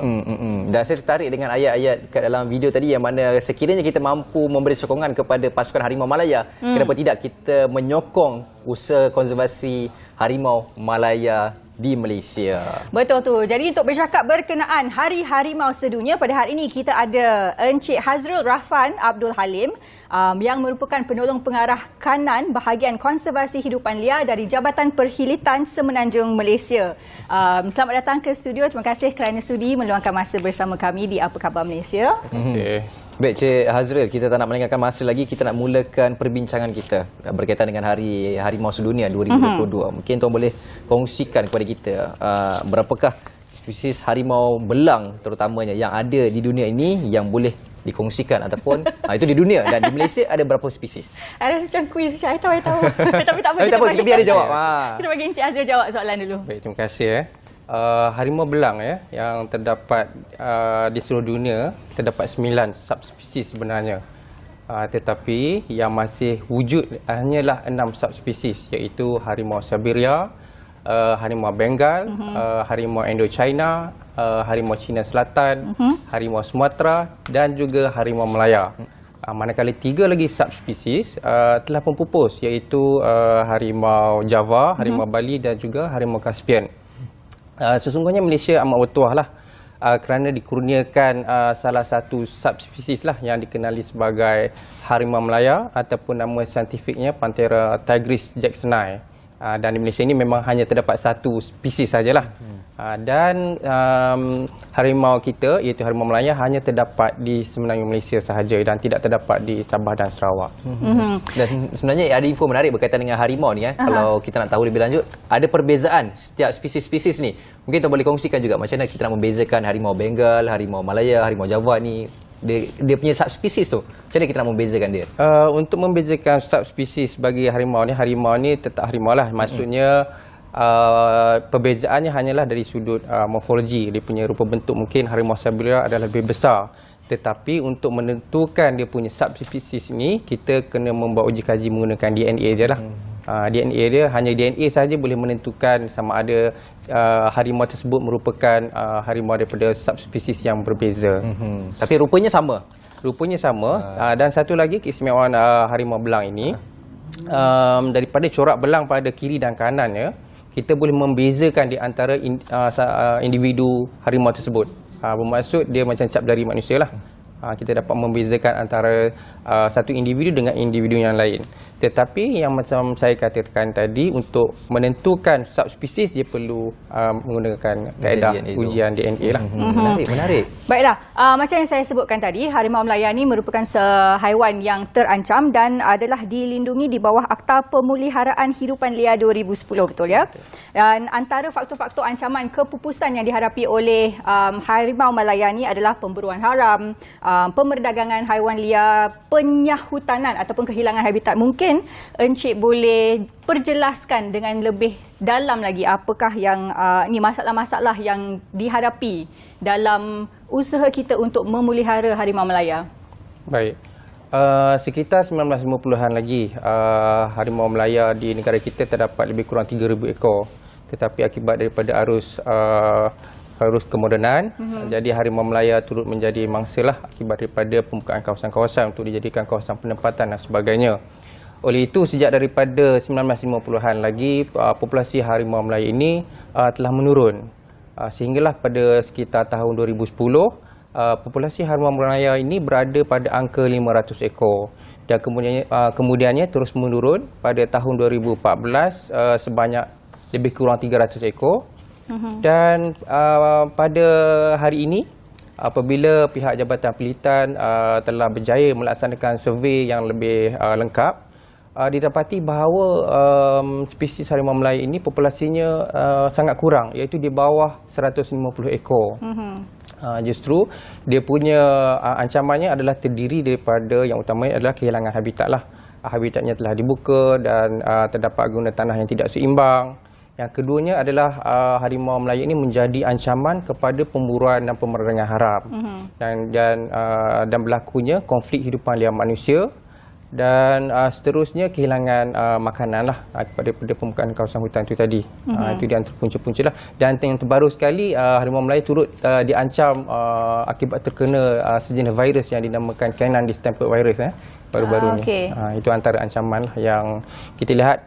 Dan saya tertarik dengan ayat-ayat kat dalam video tadi yang mana sekiranya kita mampu memberi sokongan kepada pasukan harimau Malaya, kenapa tidak kita menyokong usaha konservasi harimau Malaya di Malaysia. Betul tu. Jadi untuk bercakap berkenaan Hari Harimau Sedunia, pada hari ini kita ada Encik Hazrul Rahfan Abdul Halim yang merupakan penolong pengarah kanan bahagian konservasi hidupan liar dari Jabatan Perkhilitan Semenanjung Malaysia. Selamat datang ke studio. Terima kasih kerana sudi meluangkan masa bersama kami di Apa Khabar Malaysia. Terima kasih. Baik, Cik Hazrul, kita tak nak melengahkan masa lagi, kita nak mulakan perbincangan kita berkaitan dengan Hari Harimau Sedunia 2022. Mungkin tuan boleh kongsikan kepada kita berapakah spesies harimau belang terutamanya yang ada di dunia ini yang boleh dikongsikan ataupun itu di dunia, dan di Malaysia ada berapa spesies? Ada macam kuis, saya tahu. Tapi tak apa, kita biar dia jawab. Kita bagi Encik Hazrul jawab soalan dulu. Baik, terima kasih. Harimau belang yang terdapat di seluruh dunia, terdapat 9 subspesies sebenarnya. Tetapi yang masih wujud hanyalah 6 subspesies, iaitu harimau Siberia, harimau Bengal, harimau Indochina, harimau Cina Selatan, harimau Sumatera dan juga harimau Malaya. Manakala 3 lagi subspesies telah pun pupus, iaitu harimau Java, harimau Bali dan juga harimau Caspian. Sesungguhnya Malaysia amat bertuah lah kerana dikurniakan salah satu subspesies lah yang dikenali sebagai harimau Malaya ataupun nama saintifiknya Panthera tigris jacksoni. Dan di Malaysia ini memang hanya terdapat satu spesies sajalah. Dan harimau kita, iaitu harimau Malaya, hanya terdapat di semenanjung Malaysia sahaja dan tidak terdapat di Sabah dan Sarawak. Dan sebenarnya ada info menarik berkaitan dengan harimau ni. Kalau kita nak tahu lebih lanjut, ada perbezaan setiap spesies-spesies ni. Mungkin tuan boleh kongsikan juga macam mana kita nak membezakan harimau Bengal, harimau Malaya, harimau Java ni. dia punya subspesies tu? Macam mana kita nak membezakan dia? Untuk membezakan subspesies bagi harimau ni tetap harimau lah. Maksudnya perbezaannya hanyalah dari sudut morfologi. Dia punya rupa bentuk, mungkin harimau sabila adalah lebih besar. Tetapi untuk menentukan dia punya subspesies ni, kita kena membuat uji kaji menggunakan DNA dia lah. DNA dia, hanya DNA saja boleh menentukan sama ada harimau tersebut merupakan harimau daripada subspesies yang berbeza. Tapi rupanya sama? Rupanya sama. Dan satu lagi keistimewaan harimau belang ini, daripada corak belang pada kiri dan kanannya, kita boleh membezakan di antara individu harimau tersebut. Bermaksud dia macam cap jari manusia lah. Kita dapat membezakan antara satu individu dengan individu yang lain. Tetapi yang macam saya katakan tadi, untuk menentukan subspesies dia perlu menggunakan kaedah ujian DNA lah. Menarik. Baiklah, macam yang saya sebutkan tadi, harimau Melaya ni merupakan haiwan yang terancam dan adalah dilindungi di bawah Akta Pemeliharaan Hidupan Liar 2010, betul ya? Dan antara faktor-faktor ancaman kepupusan yang dihadapi oleh harimau Melaya ni adalah pemburuan haram, pemerdagangan haiwan liar, penyahutanan ataupun kehilangan habitat. Mungkin Encik boleh perjelaskan dengan lebih dalam lagi apakah yang ni masalah-masalah yang dihadapi dalam usaha kita untuk memelihara harimau Melaya. Baik. Sekitar 1950-an lagi, harimau Melaya di negara kita terdapat lebih kurang 3,000 ekor. Tetapi akibat daripada arus kemodenan, jadi harimau Melaya turut menjadi mangsa lah akibat daripada pembukaan kawasan-kawasan untuk dijadikan kawasan penempatan dan sebagainya. Oleh itu, sejak daripada 1950-an lagi, populasi harimau Melaya ini telah menurun. Sehinggalah pada sekitar tahun 2010, populasi harimau Melaya ini berada pada angka 500 ekor. Dan kemudiannya terus menurun pada tahun 2014 sebanyak lebih kurang 300 ekor. Dan pada hari ini, apabila pihak Jabatan Pelitan telah berjaya melaksanakan survey yang lebih lengkap, didapati bahawa spesies harimau Melaya ini populasinya sangat kurang, iaitu di bawah 150 ekor. Justru dia punya ancamannya adalah terdiri daripada yang utamanya adalah kehilangan habitat lah. Habitatnya telah dibuka dan terdapat guna tanah yang tidak seimbang. Yang keduanya adalah harimau Melaya ini menjadi ancaman kepada pemburuan dan pemerdagangan haram. Dan berlakunya konflik hidupan liar manusia. Dan seterusnya kehilangan makanan lah daripada pembukaan kawasan hutan itu tadi. Itu di antara punca-punca lah. Dan yang terbaru sekali, harimau Melaya turut diancam akibat terkena sejenis virus yang dinamakan canine distemper virus baru-baru ni. Itu antara ancaman lah yang kita lihat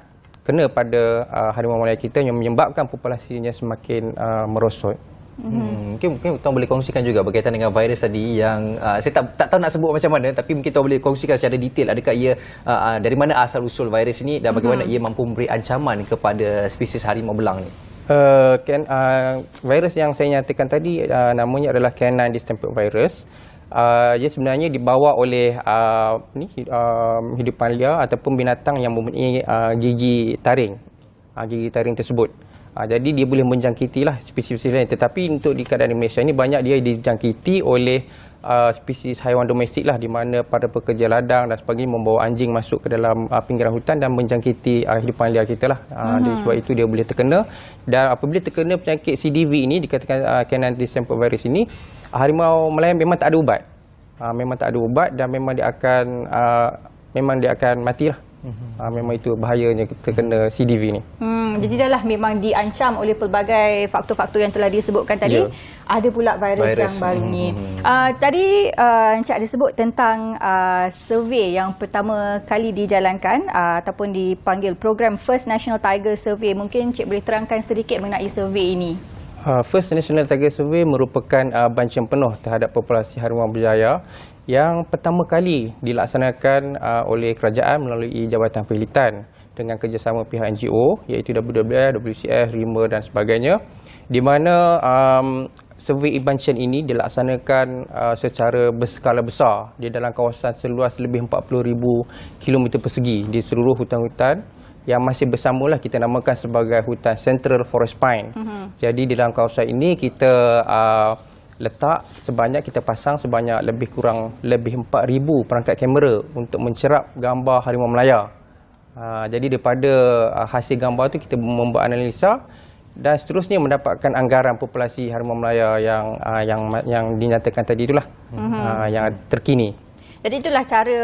kena pada harimau Melaya kita yang menyebabkan populasinya semakin merosot. Mungkin tuan boleh kongsikan juga berkaitan dengan virus tadi yang saya tak tahu nak sebut macam mana, tapi mungkin tuan boleh kongsikan secara detail adakah ia dari mana asal usul virus ini dan bagaimana ia mampu memberi ancaman kepada spesies harimau belang ni. Virus yang saya nyatakan tadi namanya adalah canine distemper virus. Ia sebenarnya dibawa oleh hidupan liar ataupun binatang yang mempunyai gigi taring. Gigi taring tersebut. Jadi dia boleh menjangkiti lah spesies lain. Tetapi untuk di keadaan di Malaysia ini banyak dia dijangkiti oleh spesies haiwan domestik lah, di mana para pekerja ladang dan sebagainya membawa anjing masuk ke dalam pinggiran hutan dan menjangkiti hidupan liar kita lah. Sebab itu dia boleh terkena. Dan apabila terkena penyakit CDV ini, dikatakan canine distemper virus ini, harimau Melaya memang tak ada ubat. Memang tak ada ubat dan memang dia akan matilah. Memang itu bahayanya terkena CDV ni. Jadi dah lah memang diancam oleh pelbagai faktor-faktor yang telah disebutkan tadi. Ada pula virus yang baru ni. Tadi Encik ada sebut tentang survey yang pertama kali dijalankan ataupun dipanggil program First National Tiger Survey. Mungkin Encik boleh terangkan sedikit mengenai survey ini. First National Tiger Survey merupakan bancaan penuh terhadap populasi harimau berjaya yang pertama kali dilaksanakan oleh kerajaan melalui Jabatan Pelitan dengan kerjasama pihak NGO iaitu WWF, WCF, RIMA dan sebagainya, di mana survey bancaan ini dilaksanakan secara berskala besar di dalam kawasan seluas lebih 40,000 km persegi di seluruh hutan-hutan yang masih bersamalah kita namakan sebagai hutan Central Forest Pine. Jadi di dalam kawasan ini kita letak sebanyak kita pasang sebanyak lebih 4,000 perangkat kamera untuk mencerap gambar harimau Melaya. Jadi daripada hasil gambar tu kita membuat analisa dan seterusnya mendapatkan anggaran populasi harimau Melaya yang dinyatakan tadi itulah, yang terkini. Jadi itulah cara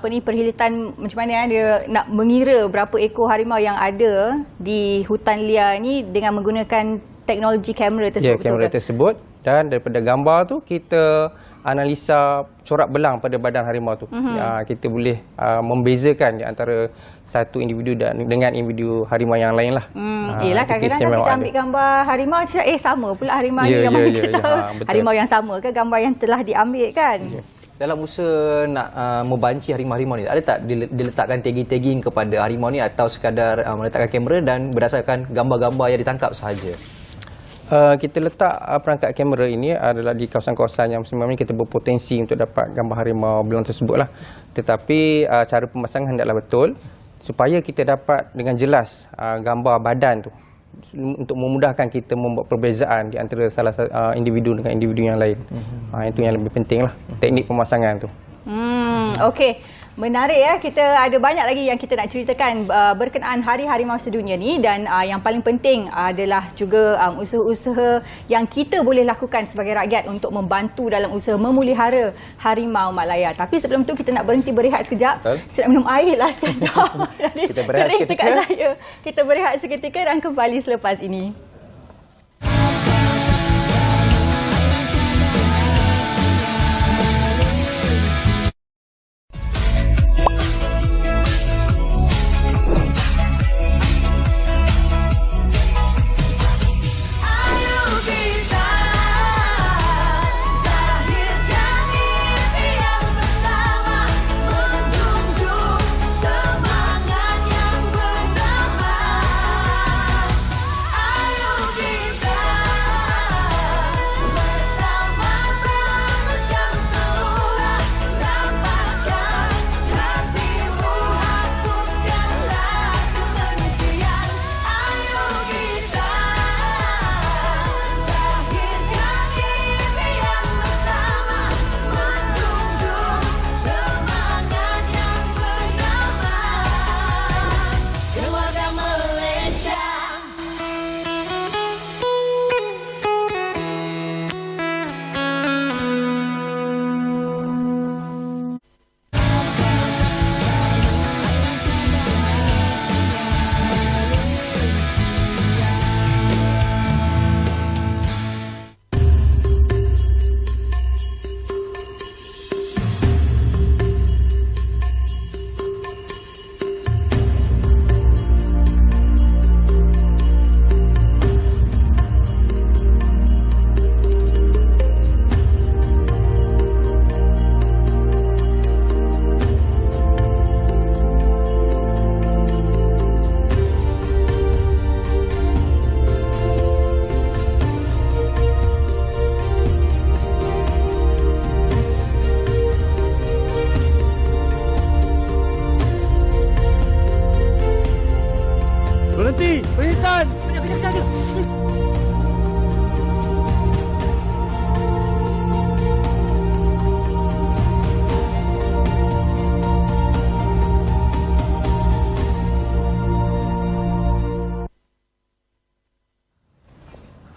perkhidmatan macam mana dia nak mengira berapa ekor harimau yang ada di hutan liar ni dengan menggunakan teknologi kamera tersebut. Ya, kamera tersebut, dan daripada gambar tu kita analisa corak belang pada badan harimau tu. Kita boleh membezakan di antara satu individu dengan individu harimau yang lain lah. Yelah, kadang-kadang kita ambil gambar harimau, sama pula harimau ni gambar kita. Harimau yang sama ke gambar yang telah diambil kan? Dalam usaha nak membanci harimau-harimau ni, ada tak diletakkan tagging-tagging kepada harimau ni atau sekadar meletakkan kamera dan berdasarkan gambar-gambar yang ditangkap sahaja? Kita letak perangkat kamera ini adalah di kawasan-kawasan yang sebenarnya kita berpotensi untuk dapat gambar harimau belang tersebut lah. Tetapi cara pemasangan hendaklah betul supaya kita dapat dengan jelas gambar badan tu untuk memudahkan kita membuat perbezaan di antara salah satu individu dengan individu yang lain. Itu yang lebih penting lah, teknik pemasangan tu. Okey. Menarik ya, kita ada banyak lagi yang kita nak ceritakan berkenaan Hari Harimau Sedunia ni, dan yang paling penting adalah juga usaha-usaha yang kita boleh lakukan sebagai rakyat untuk membantu dalam usaha memelihara harimau Malaya. Tapi sebelum tu kita nak berhenti berehat sekejap. Saya nak minum air lah sekejap. Kita berehat seketika. Kita berehat seketika dan kembali selepas ini.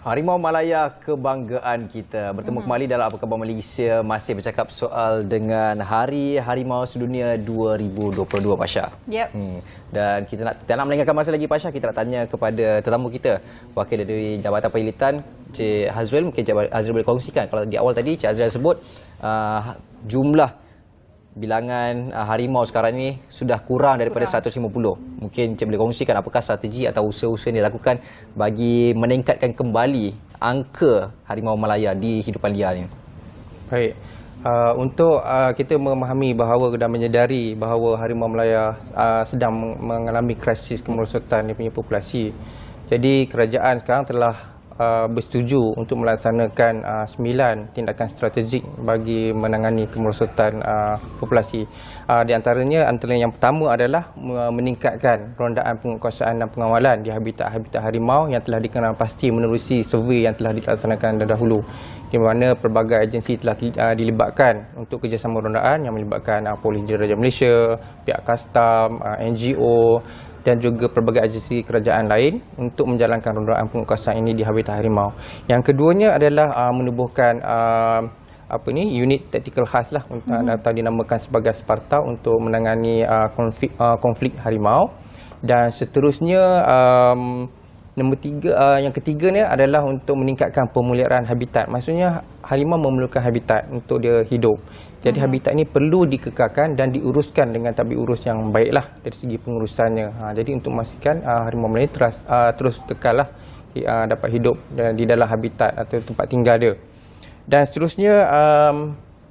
Harimau Malaya, kebanggaan kita. Bertemu kembali dalam Apa Khabar Malaysia, masih bercakap soal dengan Hari Harimau Sedunia 2022, Pasha. Dan kita nak melengahkan masa lagi, Pasha. Kita nak tanya kepada tetamu kita, wakil dari Jabatan Penghilitan, Cik Hazrul. Mungkin Cik Hazrul boleh kongsikan. Kalau di awal tadi Cik Hazrul sebut jumlah bilangan harimau sekarang ni sudah kurang daripada 150. Mungkin Cik boleh kongsikan apakah strategi atau usaha-usaha yang dilakukan bagi meningkatkan kembali angka harimau Malaya di hidupan liar ni. Baik. Untuk kita memahami bahawa dan menyedari bahawa harimau Malaya sedang mengalami krisis kemerosotan dia punya populasi. Jadi kerajaan sekarang telah bersetuju untuk melaksanakan 9 tindakan strategik bagi menangani kemerosotan populasi. Di antaranya yang pertama adalah meningkatkan rondaan penguatkuasaan dan pengawalan di habitat-habitat harimau yang telah dikenal pasti menerusi survey yang telah dilaksanakan dahulu, di mana pelbagai agensi telah dilibatkan untuk kerjasama rondaan yang melibatkan Polis Diraja Malaysia, pihak kastam, NGO dan juga pelbagai agensi kerajaan lain untuk menjalankan rondaan penguatkuasaan ini di habitat harimau. Yang keduanya adalah menubuhkan unit taktikal khas lah atau dinamakan sebagai Sparta untuk menangani konflik harimau. Dan seterusnya yang ketiga ni adalah untuk meningkatkan pemeliharaan habitat. Maksudnya harimau memerlukan habitat untuk dia hidup. Jadi habitat ini perlu dikekalkan dan diuruskan dengan tadbir urus yang baiklah dari segi pengurusannya. Jadi untuk memastikan harimau Melayu terus kekal lah dapat hidup di dalam habitat atau tempat tinggal dia. Dan seterusnya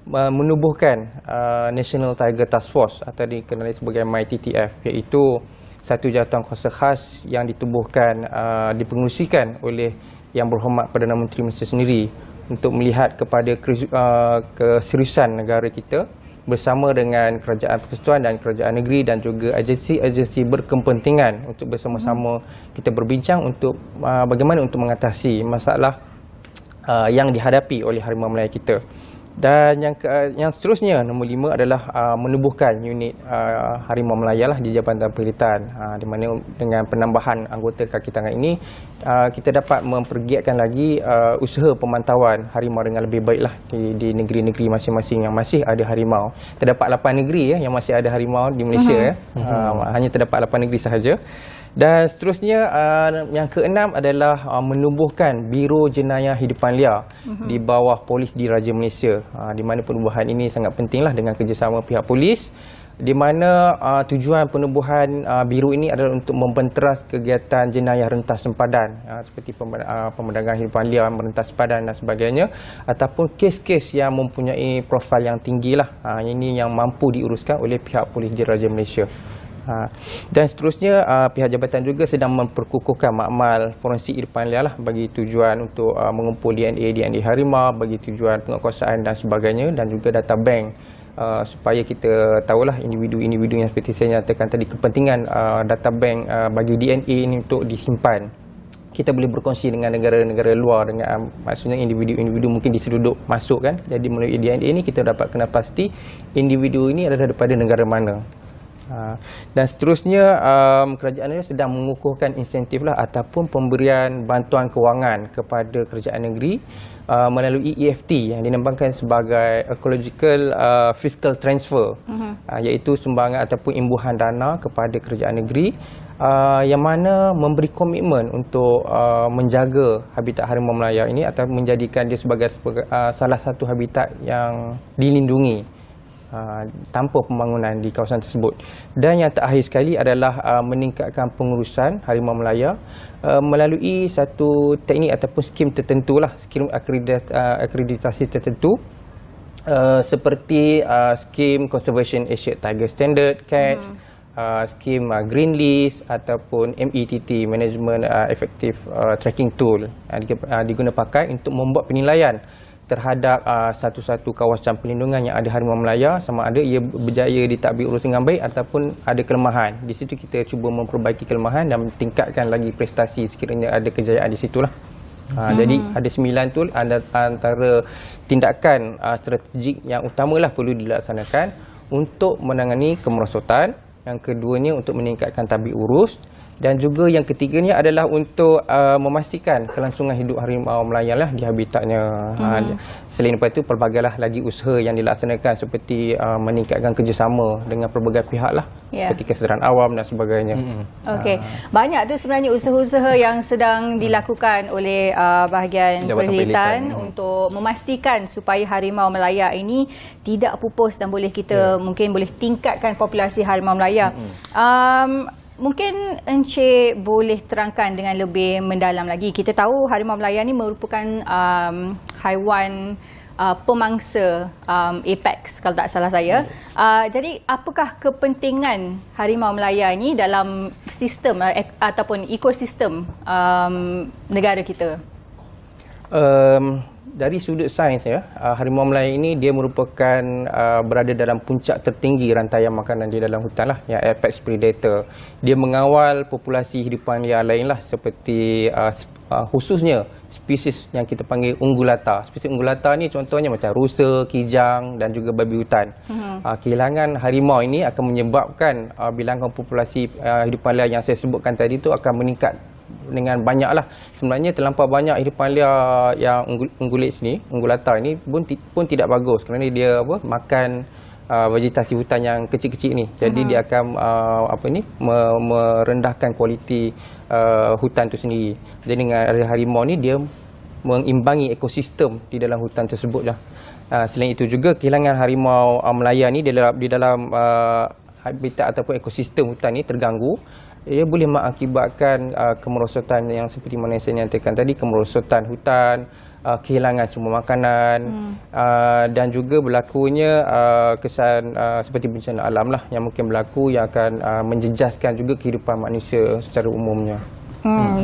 menubuhkan National Tiger Task Force atau dikenali sebagai MyTTF, iaitu satu jawatankuasa khas yang ditubuhkan, dipengerusikan oleh Yang Berhormat Perdana Menteri Malaysia sendiri untuk melihat kepada keseriusan negara kita bersama dengan Kerajaan Persekutuan dan Kerajaan Negeri dan juga agensi-agensi berkepentingan untuk bersama-sama kita berbincang untuk bagaimana untuk mengatasi masalah yang dihadapi oleh harimau Melayu kita. Dan yang seterusnya, nombor 5 adalah menubuhkan unit harimau Melaya lah di Jabatan Pelitan, di mana dengan penambahan anggota kaki tangan ini kita dapat mempergiatkan lagi usaha pemantauan harimau dengan lebih baiklah di negeri-negeri masing-masing yang masih ada harimau. Terdapat 8 negeri yang masih ada harimau di Malaysia. Hanya terdapat 8 negeri sahaja. Dan seterusnya yang keenam adalah menubuhkan Biro Jenayah Hidupan Liar di bawah Polis Diraja Malaysia, di mana penubuhan ini sangat pentinglah dengan kerjasama pihak polis, di mana tujuan penubuhan biro ini adalah untuk membenteras kegiatan jenayah rentas sempadan seperti pemerdagangan hidupan liar, merentas sempadan dan sebagainya, ataupun kes-kes yang mempunyai profil yang tinggilah. Ini yang mampu diuruskan oleh pihak Polis Diraja Malaysia. Dan seterusnya pihak jabatan juga sedang memperkukuhkan makmal forensik hidupan liar lah bagi tujuan untuk mengumpul DNA harimau, bagi tujuan penguatkuasaan dan sebagainya, dan juga data bank supaya kita tahulah individu-individu yang seperti saya nyatakan tadi, kepentingan data bank bagi DNA ini untuk disimpan. Kita boleh berkongsi dengan negara-negara luar, dengan maksudnya individu-individu mungkin diseruduk masuk kan. Jadi melalui DNA ini kita dapat kenal pasti individu ini adalah daripada negara mana. Dan seterusnya kerajaan ini sedang mengukuhkan insentif lah ataupun pemberian bantuan kewangan kepada kerajaan negeri melalui EFT yang dinamakan sebagai Ecological Fiscal Transfer, iaitu sumbangan ataupun imbuhan dana kepada kerajaan negeri yang mana memberi komitmen untuk menjaga habitat harimau Melaya ini atau menjadikan dia sebagai salah satu habitat yang dilindungi tanpa pembangunan di kawasan tersebut. Dan yang terakhir sekali adalah meningkatkan pengurusan harimau Melaya melalui satu teknik ataupun skim tertentu lah, skim akreditasi tertentu, seperti skim Conservation Asian Tiger Standard, CATS, skim Green List ataupun METT, Management Effective Tracking Tool, diguna pakai untuk membuat penilaian terhadap satu-satu kawasan perlindungan yang ada harimau Melaya, sama ada ia berjaya ditadbir urus dengan baik ataupun ada kelemahan. Di situ kita cuba memperbaiki kelemahan dan tingkatkan lagi prestasi sekiranya ada kejayaan di situlah. Jadi ada 9 tu antara tindakan strategik yang utamalah perlu dilaksanakan untuk menangani kemerosotan. Yang keduanya untuk meningkatkan tadbir urus. Dan juga yang ketiganya adalah untuk memastikan kelangsungan hidup harimau Melaya lah di habitatnya. Selain daripada itu, pelbagailah lagi usaha yang dilaksanakan seperti meningkatkan kerjasama dengan pelbagai pihak lah, seperti kesedaran awam dan sebagainya. Okey, banyak tu sebenarnya usaha-usaha yang sedang dilakukan oleh bahagian Pelitan untuk memastikan supaya harimau Melaya ini tidak pupus dan boleh kita mungkin boleh tingkatkan populasi harimau Melaya. Mungkin Encik boleh terangkan dengan lebih mendalam lagi. Kita tahu harimau Melaya ni merupakan haiwan pemangsa apex kalau tak salah saya. Jadi apakah kepentingan harimau Melaya ni dalam sistem ataupun ekosistem negara kita? Dari sudut sains harimau Melaya ini dia merupakan berada dalam puncak tertinggi rantaian makanan di dalam hutan lah, yang apex predator. Dia mengawal populasi hidupan liar lain lah, seperti khususnya spesies yang kita panggil ungulata. Spesies ungulata ni contohnya macam rusa, kijang dan juga babi hutan. Kehilangan harimau ini akan menyebabkan bilangan populasi hidupan liar yang saya sebutkan tadi tu akan meningkat dengan banyak lah. Sebenarnya terlampau banyak hidupan liar yang ungulata ini pun tidak bagus kerana dia makan vegetasi hutan yang kecil-kecil ni. Jadi dia akan merendahkan kualiti hutan itu sendiri. Jadi dengan harimau ni dia mengimbangi ekosistem di dalam hutan tersebut lah. Selain itu juga kehilangan harimau Melaya ni di dalam habitat ataupun ekosistem hutan ni terganggu. Ia boleh mengakibatkan kemerosotan yang seperti mana saya nyatakan tadi, kemerosotan hutan, kehilangan sumber makanan dan juga berlakunya kesan seperti bencana alam lah yang mungkin berlaku, yang akan menjejaskan juga kehidupan manusia secara umumnya.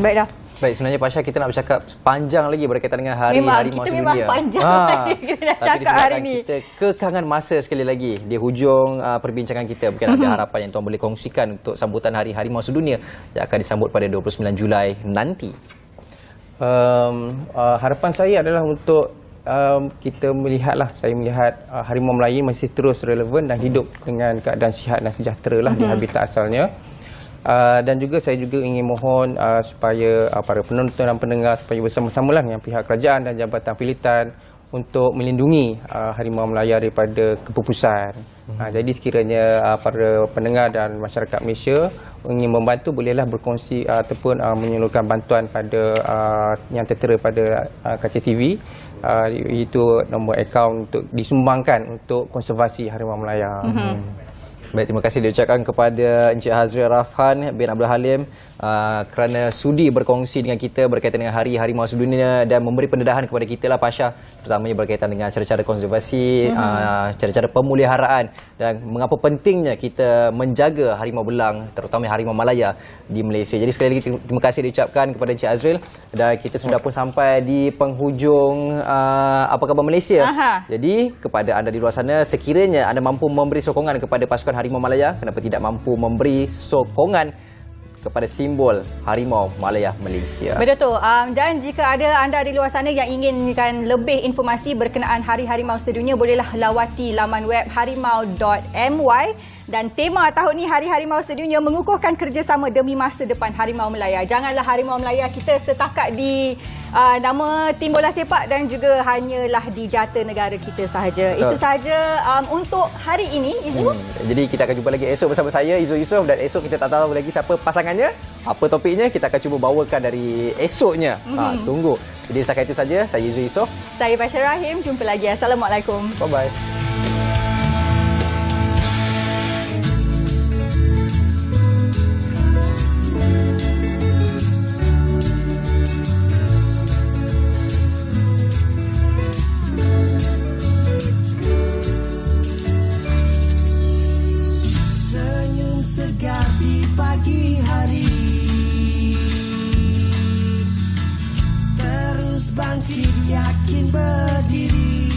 Baiklah. Baik, sebenarnya Pasha, kita nak bercakap sepanjang lagi berkaitan dengan Hari Harimau Sedunia. Memang panjang lagi kita nak cakap hari ni. Kita kekangan masa sekali lagi di hujung perbincangan kita. Mungkin ada harapan yang tuan boleh kongsikan untuk sambutan Hari Harimau Sedunia yang akan disambut pada 29 Julai nanti. Harapan saya adalah untuk kita melihatlah, saya melihat harimau Melayu masih terus relevan dan hidup dengan keadaan sihat dan sejahtera lah di habitat asalnya. Dan juga saya juga ingin mohon supaya para penonton dan pendengar supaya bersama-samalah dengan pihak kerajaan dan Jabatan Pilitan untuk melindungi harimau Melaya daripada kepupusan. Jadi sekiranya para pendengar dan masyarakat Malaysia ingin membantu, bolehlah berkongsi ataupun menyalurkan bantuan pada yang tertera pada kaca TV, iaitu nombor akaun untuk disumbangkan untuk konservasi harimau Melaya. Baik, terima kasih diucapkan kepada Encik Hazriel Rafhan bin Abdul Halim kerana sudi berkongsi dengan kita berkaitan dengan Hari Harimau Sedunia dan memberi pendedahan kepada kita lah, Pasha, terutamanya berkaitan dengan cara-cara konservasi, cara-cara pemeliharaan dan mengapa pentingnya kita menjaga harimau belang, terutama harimau Malaya di Malaysia. Jadi sekali lagi terima kasih diucapkan kepada Encik Hazriel, dan kita sudah pun sampai di penghujung Apa Khabar Malaysia. Jadi kepada anda di luar sana, sekiranya anda mampu memberi sokongan kepada pasukan Harimau Malaya, kenapa tidak mampu memberi sokongan kepada simbol Harimau Malaya Malaysia. Betul tu. Dan jika ada anda di luar sana yang inginkan lebih informasi berkenaan Hari Harimau Sedunia, bolehlah lawati laman web harimau.my. Dan tema tahun ni Hari Harimau Sedunia mengukuhkan kerjasama demi masa depan Harimau Melaya. Janganlah Harimau Melaya kita setakat di nama tim bola sepak dan juga hanyalah di jata negara kita sahaja. Betul. Itu sahaja untuk hari ini, Izu. Jadi kita akan jumpa lagi esok bersama saya, Izu Yusof, dan esok kita tak tahu lagi siapa pasangannya, apa topiknya, kita akan cuba bawakan dari esoknya. Tunggu. Jadi setakat itu saja, saya Izu Yusof. Saya Pasha Rahim, jumpa lagi. Assalamualaikum. Bye-bye. Segar di pagi hari, terus bangkit yakin berdiri.